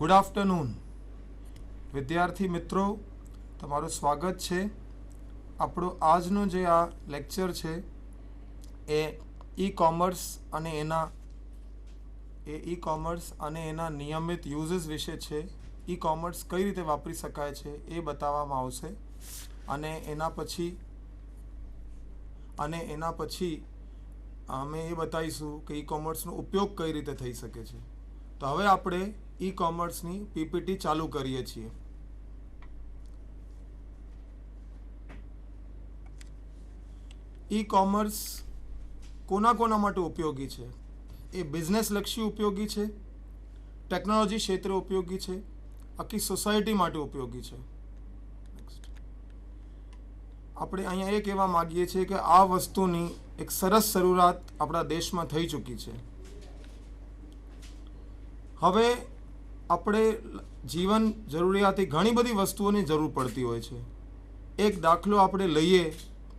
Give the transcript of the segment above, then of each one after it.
Good afternoon વિદ્યાર્થી મિત્રો, તમારું સ્વાગત છે. આપણો આજનો જે આ લેક્ચર છે એ ઈ-કોમર્સ અને એના નિયમિત યુઝિસ વિશે છે. ઈ-કોમર્સ કઈ રીતે વાપરી શકાય છે એ બતાવવામાં આવશે અને એના પછી અમે એ બતાવીશું કે ઈ-કોમર્સનો ઉપયોગ કઈ રીતે થઈ શકે છે. તો હવે આપણે ઈ-કોમર્સની પીપીટી ચાલુ કરીએ છીએ. ઈ-કોમર્સ કોના માટે ઉપયોગી છે? એ બિઝનેસ લક્ષી ઉપયોગી છે, ટેકનોલોજી ક્ષેત્રે ઉપયોગી છે, આખી સોસાયટી માટે ઉપયોગી છે. આપણે અહીંયા એ કહેવા માગીએ છીએ કે આ વસ્તુની એક સરસ શરૂઆત આપણા દેશમાં થઈ ચૂકી છે. હવે આપણે જીવન જરૂરિયાતી ઘણી બધી વસ્તુઓની જરૂર પડતી હોય છે. એક દાખલો આપણે લઈએ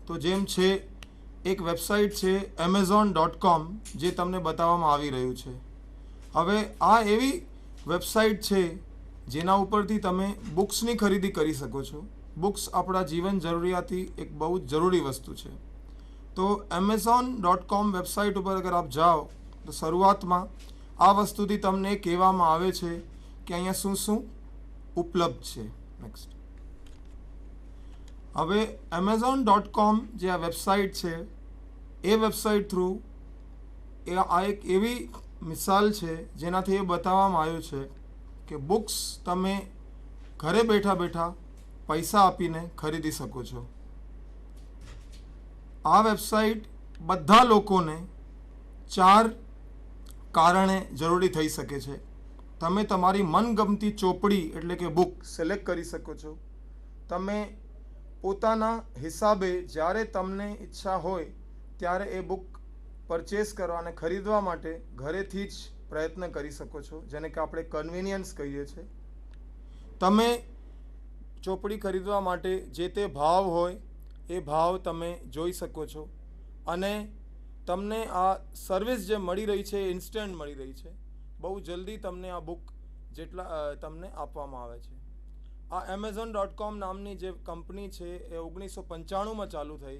તો જેમ છે, એક વેબસાઇટ છે amazon.com, જે તમને બતાવવામાં આવી રહ્યું છે. હવે આ એવી વેબસાઇટ છે જેના ઉપરથી તમે બુક્સની ખરીદી કરી શકો છો. બુક્સ આપણા જીવન જરૂરિયાતી એક બહુ જ જરૂરી વસ્તુ છે. તો amazon.com વેબસાઇટ ઉપર અગર આપ જાઓ તો શરૂઆતમાં આ વસ્તુથી તમને કહેવામાં આવે છે કે અહીંયા શું શું ઉપલબ્ધ છે. નેક્સ્ટ. હવે amazon.com જે આ વેબસાઇટ છે એ વેબસાઇટ થ્રુ આ એક એવી મિસાલ છે જેનાથી એ બતાવવામાં આવ્યું છે કે બુક્સ તમે ઘરે બેઠા બેઠા પૈસા આપીને ખરીદી શકો છો. આ વેબસાઇટ બધા લોકોને 4 કારણે જરૂરી થઈ શકે છે. તમે તમારી મનગમતી ચોપડી એટલે કે બુક સિલેક્ટ કરી શકો છો. તમે પોતાના હિસાબે જ્યારે તમને ઈચ્છા હોય ત્યારે એ બુક પરચેસ કરવા અને ખરીદવા માટે ઘરેથી જ પ્રયત્ન કરી શકો છો, જેને કે આપણે કન્વિનિયન્સ કહીએ છીએ. તમે ચોપડી ખરીદવા માટે જે તે ભાવ હોય એ ભાવ તમે જોઈ શકો છો અને તમને આ સર્વિસ જે મળી રહી છે એ ઇન્સ્ટન્ટ મળી રહી છે. બહુ જલ્દી તમને આ બુક તમને આપવામાં આવે છે. આ amazon.com નામની જે કંપની છે એ 1995માં ચાલુ થઈ.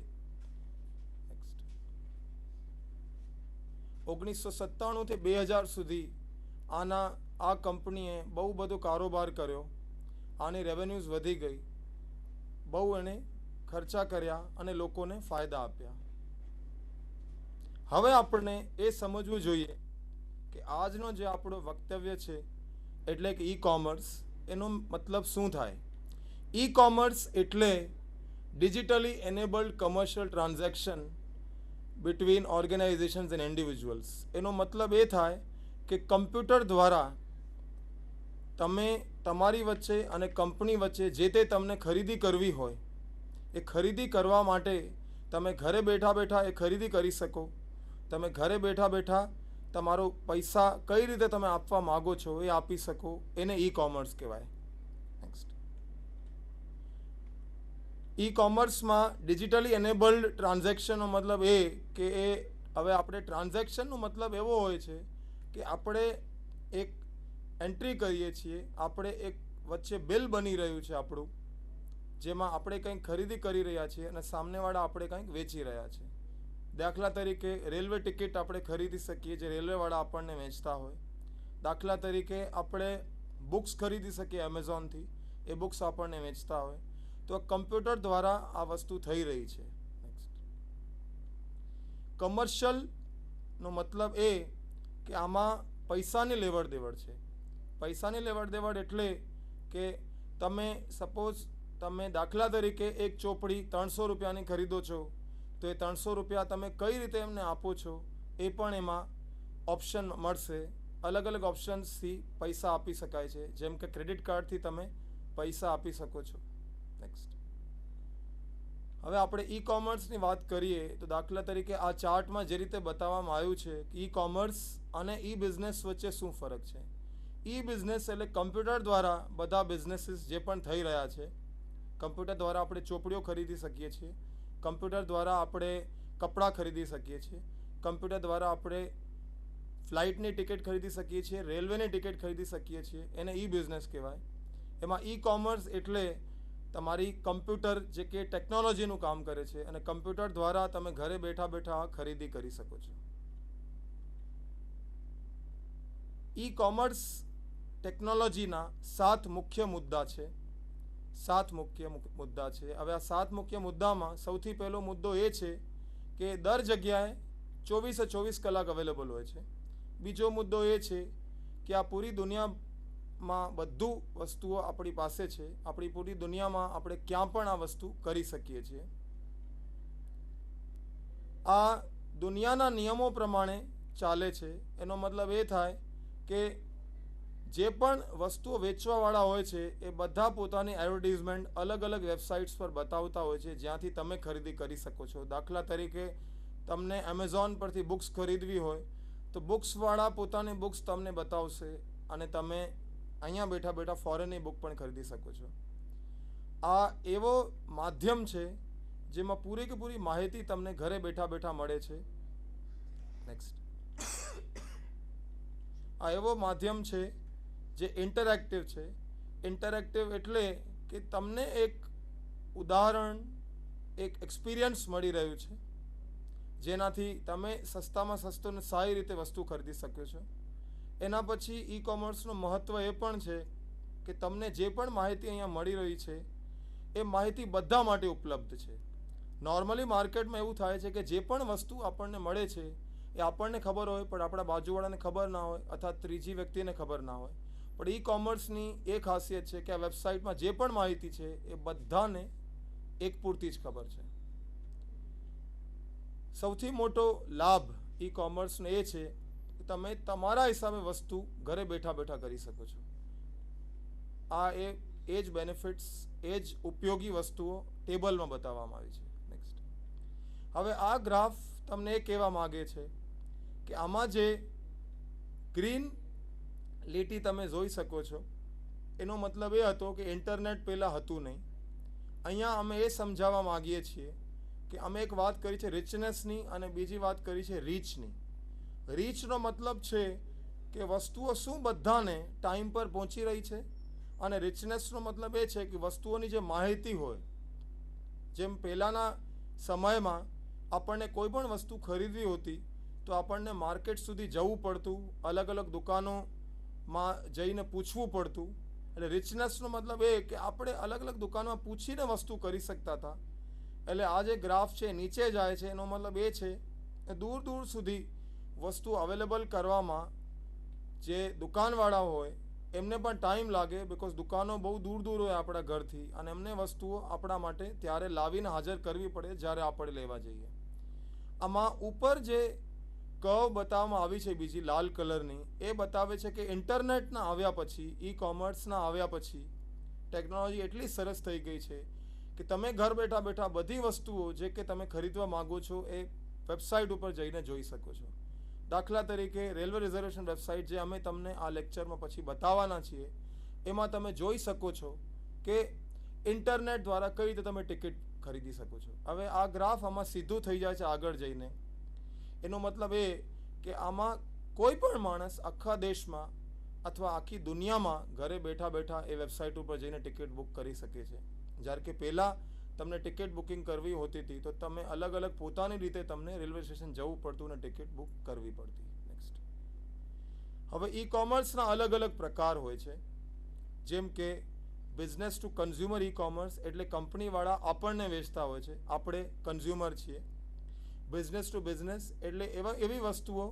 1997થી 2000 સુધી આ કંપનીએ બહુ બધો કારોબાર કર્યો. આની રેવન્યુઝ વધી ગઈ, બહુ એને ખર્ચા કર્યા અને લોકોને ફાયદા આપ્યા. હવે આપણને એ સમજવું જોઈએ કે આજનો જે આપણો વક્તવ્ય છે એટલે કે ઈ-કોમર્સ, એનો મતલબ શું થાય. ઈ-કોમર્સ એટલે digitally enabled commercial transaction between organisations and individuals. એનો મતલબ એ થાય કે કમ્પ્યુટર દ્વારા તમે તમારી વચ્ચે અને કંપની વચ્ચે જે તે તમને ખરીદી કરવી હોય એ ખરીદી કરવા માટે તમે ઘરે બેઠા બેઠા એ ખરીદી કરી શકો. તમે ઘરે બેઠા બેઠા તમારો પૈસા કઈ રીતે તમે આપવા માગો છો એ આપી શકો. એને ઈ-કોમર્સ કહેવાય. નેક્સ્ટ. ઈ-કોમર્સમાં ડિજિટલી એનેબલ્ડ ટ્રાન્ઝેક્શનનો મતલબ એ કે હવે આપણે ટ્રાન્ઝેક્શનનો મતલબ એવો હોય છે કે આપણે એક એન્ટ્રી કરીએ છીએ, આપણે એક વચ્ચે બિલ બની રહ્યું છે આપણું, જેમાં આપણે કંઈક ખરીદી કરી રહ્યા છીએ અને સામેવાળા આપણે કંઈક વેચી રહ્યા છે. દાખલા તરીકે રેલવે ટિકિટ આપણે ખરીદી શકીએ જે રેલવેવાળા આપણને વેચતા હોય. દાખલા તરીકે આપણે બુક્સ ખરીદી શકીએ એમેઝોનથી, એ બુક્સ આપણને વેચતા હોય. તો કમ્પ્યુટર દ્વારા આ વસ્તુ થઈ રહી છે. કમર્શિયલનો મતલબ એ કે આમાં પૈસાની લેવડ દેવડ છે. પૈસાની લેવડ દેવડ એટલે કે તમે સપોઝ તમે દાખલા તરીકે એક ચોપડી 300 રૂપિયાની ખરીદો છો, તો એ 300 રૂપિયા તમે કઈ રીતે એમને આપો છો એ પણ એમાં ઓપ્શન મળશે. અલગ અલગ ઓપ્શન્સથી પૈસા આપી શકાય છે, જેમ કે ક્રેડિટ કાર્ડથી તમે પૈસા આપી શકો છો. નેક્સ્ટ. હવે આપણે ઈ-કોમર્સની વાત કરીએ તો દાખલા તરીકે આ ચાર્ટમાં જે રીતે બતાવવામાં આવ્યું છે કે ઈ-કોમર્સ અને ઈ-બિઝનેસ વચ્ચે શું ફરક છે. ઈ-બિઝનેસ એટલે કમ્પ્યુટર દ્વારા બધા બિઝનેસીસ જે પણ થઈ રહ્યા છે. કમ્પ્યુટર દ્વારા આપણે ચોપડીઓ ખરીદી શકીએ છીએ, કમ્પ્યુટર દ્વારા આપણે કપડાં ખરીદી શકીએ છીએ, કમ્પ્યુટર દ્વારા આપણે ફ્લાઇટની ટિકિટ ખરીદી શકીએ છીએ, રેલવેની ટિકિટ ખરીદી શકીએ છીએ, એને ઈ બિઝનેસ કહેવાય. એમાં ઈ કોમર્સ એટલે તમારી કમ્પ્યુટર જે કે ટેકનોલોજીનું કામ કરે છે અને કમ્પ્યુટર દ્વારા તમે ઘરે બેઠા બેઠા ખરીદી કરી શકો છો. ઈ કોમર્સ ટેકનોલોજીના 7 મુખ્ય મુદ્દા છે. 7 મુખ્ય મુદ્દા છે. હવે આ 7 મુખ્ય મુદ્દામાં સૌથી પહેલો મુદ્દો એ છે કે દર જગ્યાએ 24/24 કલાક અવેલેબલ હોય છે. બીજો મુદ્દો એ છે કે આ પૂરી દુનિયામાં બધું વસ્તુઓ આપણી પાસે છે. આપણી પૂરી દુનિયામાં આપણે ક્યાં પણ આ વસ્તુ કરી શકીએ છીએ. આ દુનિયાના નિયમો પ્રમાણે ચાલે છે. એનો મતલબ એ થાય કે જે પણ વસ્તુઓ વેચવાવાળા હોય છે એ બધા પોતાની એડવર્ટાઇઝમેન્ટ અલગ અલગ વેબસાઇટ્સ પર બતાવતા હોય છે જ્યાંથી તમે ખરીદી કરી શકો છો. દાખલા તરીકે તમને એમેઝોન પરથી બુક્સ ખરીદવી હોય તો બુક્સવાળા પોતાની બુક્સ તમને બતાવશે અને તમે અહીંયા બેઠા બેઠા ફોરેનની બુક પણ ખરીદી શકો છો. આ એવો માધ્યમ છે જેમાં પૂરી કે પૂરી માહિતી તમને ઘરે બેઠા બેઠા મળે છે. નેક્સ્ટ. આ એવો માધ્યમ છે જે ઇન્ટરેક્ટિવ છે. ઇન્ટરેક્ટિવ એટલે કે તમને એક ઉદાહરણ, એક એક્સપિરિયન્સ મળી રહ્યું છે જેનાથી તમે સસ્તામાં સસ્તો અને સારી રીતે વસ્તુ ખરીદી શકો છો. એના પછી ઈ કોમર્સનું મહત્ત્વ એ પણ છે કે તમને જે પણ માહિતી અહીંયા મળી રહી છે એ માહિતી બધા માટે ઉપલબ્ધ છે. નોર્મલી માર્કેટમાં એવું થાય છે કે જે પણ વસ્તુ આપણને મળે છે એ આપણને ખબર હોય પણ આપણા બાજુવાળાને ખબર ના હોય અથવા ત્રીજી વ્યક્તિને ખબર ના હોય. પણ ઈ કોમર્સની એ ખાસિયત છે કે આ વેબસાઇટમાં જે પણ માહિતી છે એ બધાને એક પૂરતી જ ખબર છે. સૌથી મોટો લાભ ઈ કોમર્સનો એ છે કે તમે તમારા હિસાબે વસ્તુ ઘરે બેઠા બેઠા કરી શકો છો. આ એ જ બેનિફિટ્સ, એ જ ઉપયોગી વસ્તુઓ ટેબલમાં બતાવવામાં આવી છે. નેક્સ્ટ. હવે આ ગ્રાફ તમને એ કહેવા માગે છે કે આમાં જે ગ્રીન લીટી તમે જોઈ શકો છો એનો મતલબ એ હતો કે ઇન્ટરનેટ પહેલાં હતું નહીં. અહીંયા અમે એ સમજાવવા માગીએ છીએ કે અમે એક વાત કરી છે રિચનેસની અને બીજી વાત કરી છે રીચની. રીચનો મતલબ છે કે વસ્તુઓ શું બધાને ટાઈમ પર પહોંચી રહી છે અને રિચનેસનો મતલબ એ છે કે વસ્તુઓની જે માહિતી હોય, જેમ પહેલાંના સમયમાં આપણને કોઈ પણ વસ્તુ ખરીદવી હોતી તો આપણને માર્કેટ સુધી જવું પડતું, અલગ અલગ દુકાનોમાં જઈને પૂછવું પડતું. એટલે રિચનેસનો મતલબ એ કે આપણે અલગ અલગ દુકાનમાં પૂછીને વસ્તુ કરી શકતા હતા. એટલે આ જે ગ્રાફ છે નીચે જાય છે એનો મતલબ એ છે કે દૂર દૂર સુધી વસ્તુ અવેલેબલ કરવામાં જે દુકાનવાળા હોય એમને પણ ટાઈમ લાગે, બિકોઝ દુકાનો બહુ દૂર દૂર હોય આપણા ઘરથી અને એમને વસ્તુઓ આપણા માટે ત્યારે લાવીને હાજર કરવી પડે જ્યારે આપણે લેવા જઈએ. આમાં ઉપર જે કર્વ બતાવવામાં આવી છે બીજી લાલ કલરની, એ બતાવે છે કે ઇન્ટરનેટના આવ્યા પછી, ઈ કોમર્સના આવ્યા પછી ટેકનોલોજી એટલી સરસ થઈ ગઈ છે કે તમે ઘર બેઠા બેઠા બધી વસ્તુઓ જે કે તમે ખરીદવા માગો છો એ વેબસાઇટ ઉપર જઈને જોઈ શકો છો. દાખલા તરીકે રેલવે રિઝર્વેશન વેબસાઇટ જે અમે તમને આ લેક્ચરમાં પછી બતાવવાના છીએ એમાં તમે જોઈ શકો છો કે ઇન્ટરનેટ દ્વારા કઈ રીતે તમે ટિકિટ ખરીદી શકો છો. હવે આ ગ્રાફ આમાં સીધું થઈ જાય છે આગળ જઈને. એનો મતલબ એ કે આમાં કોઈ પણ માણસ આખા દેશમાં અથવા આખી દુનિયામાં ઘરે બેઠા બેઠા એ વેબસાઇટ ઉપર જઈને ટિકિટ બુક કરી શકે છે. જ્યારે કે પહેલાં તમને ટિકિટ બુકિંગ કરવી હોતી હતી તો તમે અલગ અલગ પોતાની રીતે તમને રેલવે સ્ટેશન જવું પડતું અને ટિકિટ બુક કરવી પડતી. નેક્સ્ટ. હવે ઈ કોમર્સના અલગ અલગ પ્રકાર હોય છે, જેમ કે business to consumer e commerce એટલે કંપનીવાળા આપણને વેચતા હોય છે, આપણે કન્ઝ્યુમર છીએ. બિઝનેસ ટુ બિઝનેસ એટલે એવી વસ્તુઓ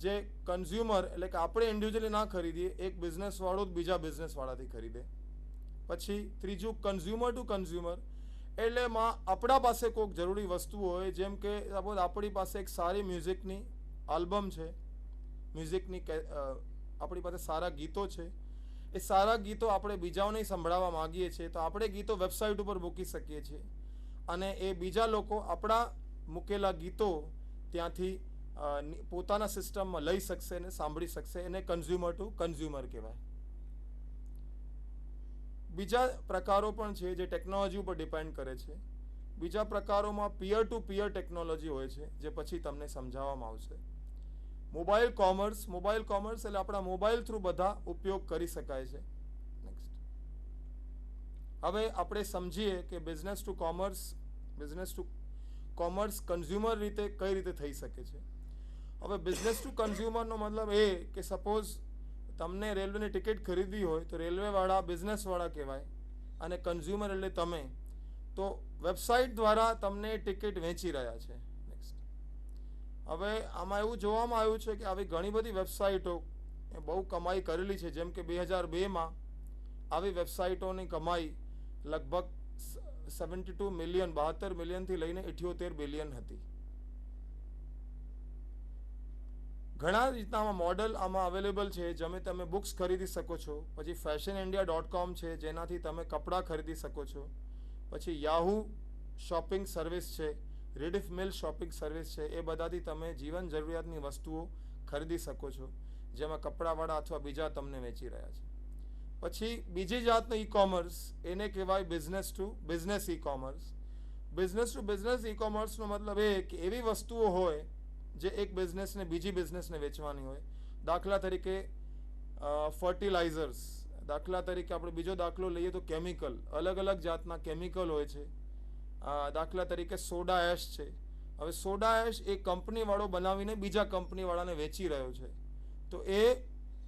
જે કન્ઝ્યુમર એટલે કે આપણે ઇન્ડિવિજ્યુઅલી ના ખરીદીએ, એક બિઝનેસવાળો જ બીજા બિઝનેસવાળાથી ખરીદે. પછી ત્રીજું કન્ઝ્યુમર ટુ કન્ઝ્યુમર એટલે એમાં આપણા પાસે કોઈક જરૂરી વસ્તુઓ હોય, જેમ કે સપોઝ આપણી પાસે એક સારી મ્યુઝિકની આલ્બમ છે, મ્યુઝિકની આપણી પાસે સારા ગીતો છે, એ સારા ગીતો આપણે બીજાઓને સંભળાવવા માગીએ છીએ તો આપણે ગીતો વેબસાઇટ ઉપર મૂકી શકીએ છીએ અને એ બીજા લોકો આપણા મૂકેલા ગીતો ત્યાંથી પોતાના સિસ્ટમમાં લઈ શકશે અને સાંભળી શકશે. એને કન્ઝ્યુમર ટુ કન્ઝ્યુમર કહેવાય. બીજા પ્રકારો પણ છે જે ટેકનોલોજી ઉપર ડિપેન્ડ કરે છે. બીજા પ્રકારોમાં પિયર ટુ પિયર ટેકનોલોજી હોય છે જે પછી તમને સમજાવવામાં આવશે. મોબાઈલ કોમર્સ એટલે આપણા મોબાઈલ થ્રુ બધા ઉપયોગ કરી શકાય છે. નેક્સ્ટ. હવે આપણે સમજીએ કે બિઝનેસ ટુ કોમર્સ કન્ઝ્યુમર રીતે કઈ રીતે થઈ શકે છે. હવે બિઝનેસ ટુ કન્ઝ્યુમરનો મતલબ એ કે સપોઝ તમને રેલવેની ટિકિટ ખરીદવી હોય તો રેલવેવાળા બિઝનેસવાળા કહેવાય અને કન્ઝ્યુમર એટલે તમે. તો વેબસાઇટ દ્વારા તમને ટિકિટ વેચી રહ્યા છે. નેક્સ્ટ. હવે આમાં એવું જોવામાં આવ્યું છે કે આવી ઘણી બધી વેબસાઇટો એ બહુ કમાઈ કરેલી છે. જેમ કે 2002માં આવી વેબસાઇટોની કમાઈ લગભગ 72 મિલિયનથી લઈને 78 બિલિયન હતી. ઘણા રીતના મોડલ આમાં અવેલેબલ છે. જેમાં તમે બુક્સ ખરીદી શકો છો. પછી fashionindia.com છે જેનાથી તમે કપડાં ખરીદી શકો છો. પછી યાહૂ શોપિંગ સર્વિસ છે, રીડિફ મિલ શોપિંગ સર્વિસ છે. એ બધાથી તમે જીવન જરૂરિયાતની વસ્તુઓ ખરીદી શકો છો, જેમાં કપડાવાળા અથવા બીજા તમને વેચી રહ્યા છે. પછી બીજી જાતનું ઈ કોમર્સ, એને કહેવાય business to business e commerce. Business to business e કોમર્સનો મતલબ એ કે એવી વસ્તુઓ હોય જે એક બિઝનેસને બીજી બિઝનેસને વેચવાની હોય. દાખલા તરીકે ફર્ટિલાઇઝર્સ, દાખલા તરીકે આપણે બીજો દાખલો લઈએ તો કેમિકલ, અલગ અલગ જાતના કેમિકલ હોય છે. દાખલા તરીકે સોડા એશ છે. હવે સોડા એશ એક કંપનીવાળો બનાવીને બીજા કંપનીવાળાને વેચી રહ્યો છે. તો એ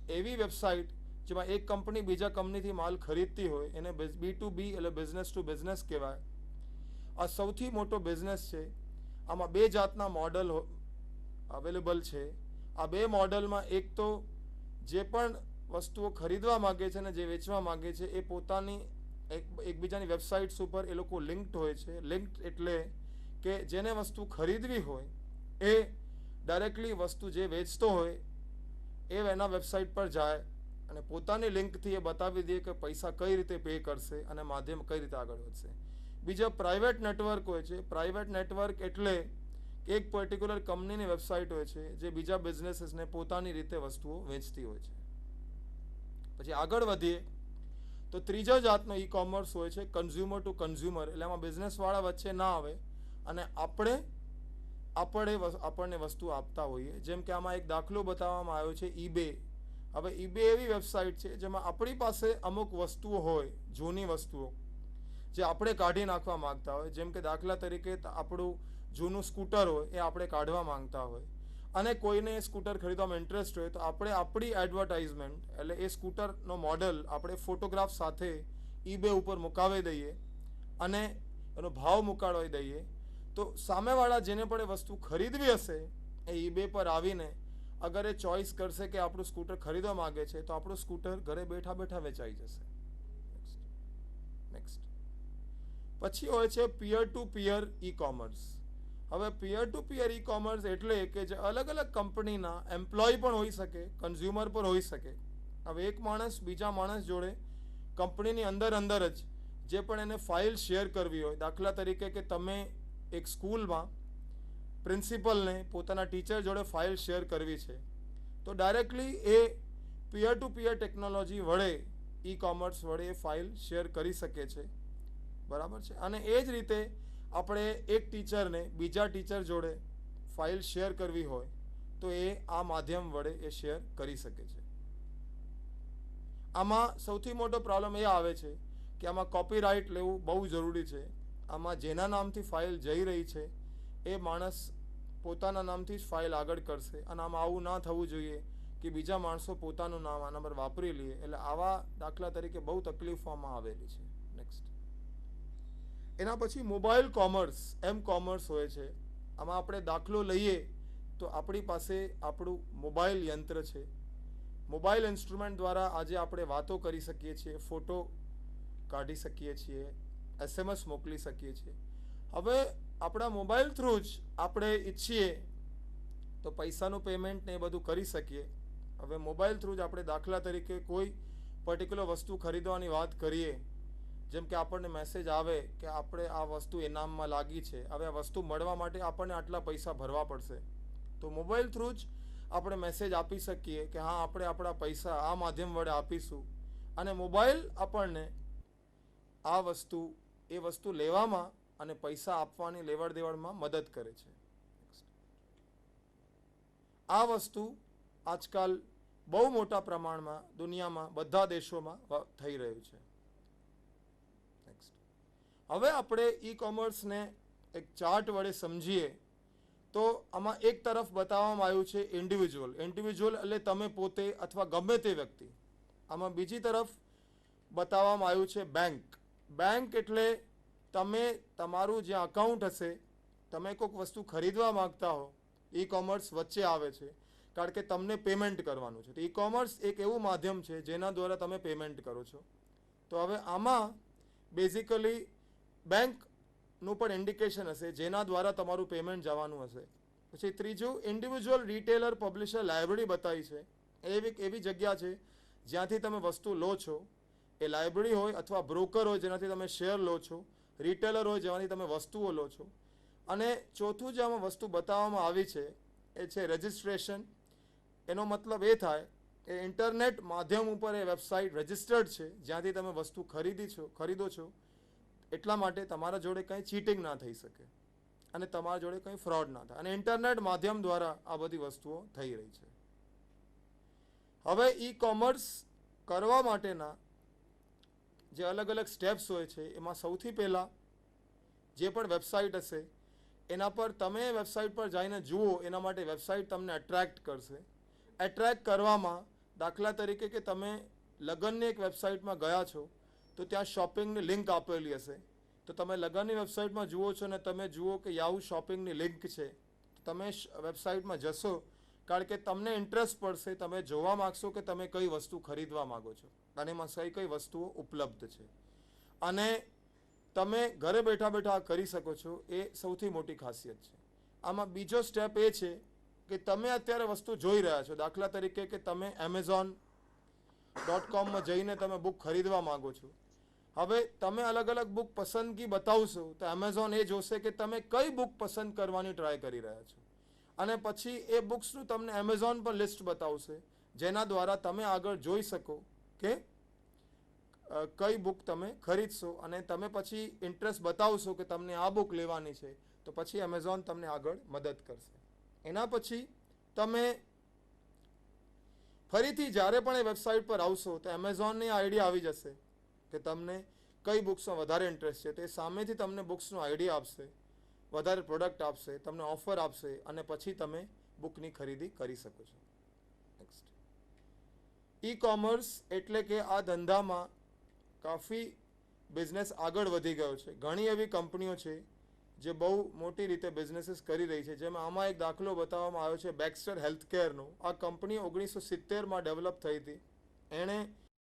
એવી વેબસાઇટ જેમાં એક કંપની બીજા કંપનીથી માલ ખરીદતી હોય એને B2B એટલે બિઝનેસ ટુ બિઝનેસ કહેવાય. આ સૌથી મોટો બિઝનેસ છે. આમાં બે જાતના મોડલ અવેલેબલ છે. આ બે મોડલમાં એક તો જે પણ વસ્તુઓ ખરીદવા માગે છે અને જે વેચવા માગે છે એ પોતાની એકબીજાની વેબસાઇટ્સ ઉપર એ લોકો લિંક્ડ હોય છે. લિંક્ડ એટલે કે જેને વસ્તુ ખરીદવી હોય એ ડાયરેક્ટલી વસ્તુ જે વેચતો હોય એ એના વેબસાઇટ પર જાય અને પોતાની લિંકથી એ બતાવી દે કે પૈસા કઈ રીતે પે કરશે અને માધ્યમ કઈ રીતે આગળ વધશે. બીજા પ્રાઇવેટ નેટવર્ક હોય છે. પ્રાઇવેટ નેટવર્ક એટલે કે એક પર્ટિક્યુલર કંપનીની વેબસાઇટ હોય છે જે બીજા બિઝનેસીસને પોતાની રીતે વસ્તુઓ વેચતી હોય છે. પછી આગળ વધીએ તો ત્રીજા જાતનો ઈ કોમર્સ હોય છે કન્ઝ્યુમર ટુ કન્ઝ્યુમર. એટલે આમાં બિઝનેસવાળા વચ્ચે ના આવે અને આપણને વસ્તુ આપતા હોઈએ. જેમ કે આમાં એક દાખલો બતાવવામાં આવ્યો છે ઈબે. હવે ઈબે એવી વેબસાઇટ છે જેમાં આપણી પાસે અમુક વસ્તુઓ હોય, જૂની વસ્તુઓ જે આપણે કાઢી નાખવા માંગતા હોય. જેમ કે દાખલા તરીકે આપણું જૂનું સ્કૂટર હોય એ આપણે કાઢવા માંગતા હોય અને કોઈને સ્કૂટર ખરીદવામાં ઇન્ટરેસ્ટ હોય તો આપણે આપણી એડવર્ટાઇઝમેન્ટ એટલે એ સ્કૂટરનો મોડલ આપણે ફોટોગ્રાફ સાથે ઈબે ઉપર મુકાવી દઈએ અને એનો ભાવ મુકાવી દઈએ. તો સામેવાળા જેને પણ એ વસ્તુ ખરીદવી હશે એ ઈબે પર આવીને અગર એ ચોઇસ કરશે કે આપણું સ્કૂટર ખરીદવા માગે છે તો આપણું સ્કૂટર ઘરે બેઠા બેઠા વેચાઈ જશે. નેક્સ્ટ. પછી હોય છે પિયર ટુ પિયર ઈ કોમર્સ. હવે પિયર ટુ પિયર ઈ કોમર્સ એટલે કે જે અલગ અલગ કંપનીના એમ્પ્લોય પણ હોઈ શકે, કન્ઝ્યુમર પણ હોઈ શકે. હવે એક માણસ બીજા માણસ જોડે કંપનીની અંદર જ જે પણ એને ફાઇલ શેર કરવી હોય, દાખલા તરીકે કે તમે એક સ્કૂલમાં પ્રિન્સિપલને પોતાના ટીચર જોડે ફાઇલ શેર કરવી છે તો ડાયરેક્ટલી એ પિયર ટુ પિયર ટેકનોલોજી વડે ઈ કોમર્સ વડે એ ફાઇલ શેર કરી શકે છે. બરાબર છે. અને એ જ રીતે આપણે એક ટીચરને બીજા ટીચર જોડે ફાઇલ શેર કરવી હોય તો એ આ માધ્યમ વડે એ શેર કરી શકે છે. આમાં સૌથી મોટો પ્રોબ્લેમ એ આવે છે કે આમાં કોપીરાઇટ લેવું બહુ જરૂરી છે. આમાં જેના નામથી ફાઇલ જઈ રહી છે એ માણસ પોતાના નામથી જ ફાઇલ આગળ કરશે અને આમાં આવું ના થવું જોઈએ કે બીજા માણસો પોતાનું નામ આના પર વાપરી લે. એટલે આવા દાખલા તરીકે બહુ તકલીફોમાં આવેલી છે. નેક્સ્ટ. એના પછી મોબાઈલ કોમર્સ કોમર્સ હોય છે. આમાં આપણે દાખલો લઈએ તો આપણી પાસે આપણું મોબાઈલ યંત્ર છે. મોબાઈલ ઇન્સ્ટ્રુમેન્ટ દ્વારા આજે આપણે વાતો કરી શકીએ છીએ, ફોટો કાઢી શકીએ છીએ, SMS મોકલી શકીએ છીએ. હવે આપણા મોબાઈલ થ્રુ જ આપણે ઈચ્છીએ તો પૈસાનું પેમેન્ટ ને એ બધું કરી શકીએ. હવે મોબાઈલ થ્રુ જ આપણે દાખલા તરીકે કોઈ પર્ટિક્યુલર વસ્તુ ખરીદવાની વાત કરીએ, જેમ કે આપણને મેસેજ આવે કે આપણે આ વસ્તુ ઇનામમાં લાગી છે, હવે આ વસ્તુ મળવા માટે આપણને આટલા પૈસા ભરવા પડશે. તો મોબાઈલ થ્રુ જ આપણે મેસેજ આપી શકીએ કે હા આપણે આપણા પૈસા આ માધ્યમ વડે આપીશું અને મોબાઈલ આપણને આ વસ્તુ લેવામાં અને પૈસા આપવાની લેવડ દેવડમાં મદદ કરે છે. આ વસ્તુ આજકાલ બહુ મોટા પ્રમાણમાં દુનિયામાં બધા દેશોમાં થઈ રહ્યું છે. નેક્સ્ટ, હવે આપણે ઈ કોમર્સને એક ચાર્ટ વડે સમજીએ તો આમાં એક તરફ બતાવવામાં આવ્યું છે ઇન્ડિવિજ્યુઅલ એટલે તમે પોતે અથવા ગમે તે વ્યક્તિ. આમાં બીજી તરફ બતાવવામાં આવ્યું છે બેંક એટલે તમે તમારું જે અકાઉન્ટ હશે, તમે કોઈક વસ્તુ ખરીદવા માંગતા હો, ઈ કોમર્સ વચ્ચે આવે છે કારણ કે તમને પેમેન્ટ કરવાનું છે. તો ઈ કોમર્સ એક એવું માધ્યમ છે જેના દ્વારા તમે પેમેન્ટ કરો છો. તો હવે આમાં બેઝિકલી બેંકનું પણ ઇન્ડિકેશન હશે જેના દ્વારા તમારું પેમેન્ટ જવાનું હશે. પછી ત્રીજું ઇન્ડિવિજ્યુઅલ રિટેલર પબ્લિશર લાઇબ્રેરી બતાવી છે. એવી જગ્યા છે જ્યાંથી તમે વસ્તુ લો છો. એ લાઇબ્રેરી હોય અથવા બ્રોકર હોય જેનાથી તમે શેર લો છો, રિટેલર હોય જેમાંથી તમે વસ્તુઓ લો છો. અને ચોથું જે આમાં વસ્તુ બતાવવામાં આવી છે એ છે રજિસ્ટ્રેશન. એનો મતલબ એ થાય કે ઇન્ટરનેટ માધ્યમ ઉપર એ વેબસાઇટ રજિસ્ટર્ડ છે જ્યાંથી તમે વસ્તુ ખરીદો છો. એટલા માટે તમારા જોડે કંઈ ચીટિંગ ના થઈ શકે અને તમારા જોડે કંઈ ફ્રોડ ના થાય. અને ઇન્ટરનેટ માધ્યમ દ્વારા આ બધી વસ્તુઓ થઈ રહી છે. હવે ઈ કોમર્સ કરવા માટેના જે અલગ અલગ સ્ટેપ્સ હોય છે એમાં સૌથી પહેલાં જે પણ વેબસાઇટ હશે એના પર તમે વેબસાઇટ પર જઈને જુઓ. એના માટે વેબસાઇટ તમને એટ્રેક્ટ કરશે. એટ્રેક્ટ કરવામાં દાખલા તરીકે કે તમે લગ્નની એક વેબસાઇટમાં ગયા છો તો ત્યાં શોપિંગની લિંક આપેલી હશે. તો તમે લગ્નની વેબસાઇટમાં જુઓ છો ને તમે જુઓ કે યાહુ શોપિંગની લિંક છે, તમે વેબસાઇટમાં જશો કારણ કે તમને ઇન્ટરેસ્ટ પડશે. તમે જોવા માગશો કે તમે કઈ વસ્તુ ખરીદવા માગો છો અને એમાં કઈ વસ્તુઓ ઉપલબ્ધ છે. અને તમે ઘરે બેઠા બેઠા કરી શકો છો. એ સૌથી મોટી ખાસિયત છે. આમાં બીજો સ્ટેપ એ છે કે તમે અત્યારે વસ્તુ જોઈ રહ્યા છો. દાખલા તરીકે કે તમે Amazon.comમાં જઈને તમે બુક ખરીદવા માંગો છો. હવે તમે અલગ અલગ બુક પસંદગી બતાવશો તો એમેઝોન એ જોશે કે તમે કઈ બુક પસંદ કરવાની ટ્રાય કરી રહ્યા છો અને પછી એ બુક્સનું તમને એમેઝોન પર લિસ્ટ બતાવશે જેના દ્વારા તમે આગળ જોઈ શકો કે કઈ બુક તમે ખરીદશો. અને તમે પછી ઇન્ટરેસ્ટ બતાવશો કે તમને આ બુક લેવાની છે તો પછી એમેઝોન તમને આગળ મદદ કરશે. એના પછી તમે ફરીથી જ્યારે પણ એ વેબસાઇટ પર આવશો તો એમેઝોનની આઈડિયા આવી જશે કે તમને કઈ બુક્સમાં વધારે ઇન્ટરેસ્ટ છે. તે સામેથી તમને બુક્સનો આઈડિયા આપશે, વધારે પ્રોડક્ટ આપશે, તમને ઓફર આપશે અને પછી તમે બુકની ખરીદી કરી શકો છો. નેક્સ્ટ, ઈ કોમર્સ એટલે કે આ ધંધામાં કાફી બિઝનેસ આગળ વધી ગયો છે. ઘણી એવી કંપનીઓ છે જે બહુ મોટી રીતે બિઝનેસીસ કરી રહી છે. જેમાં આમાં એક દાખલો બતાવવામાં આવ્યો છે બેક્સ્ટર હેલ્થકેરનો. આ કંપની 1970માં ડેવલપ થઈ હતી. એણે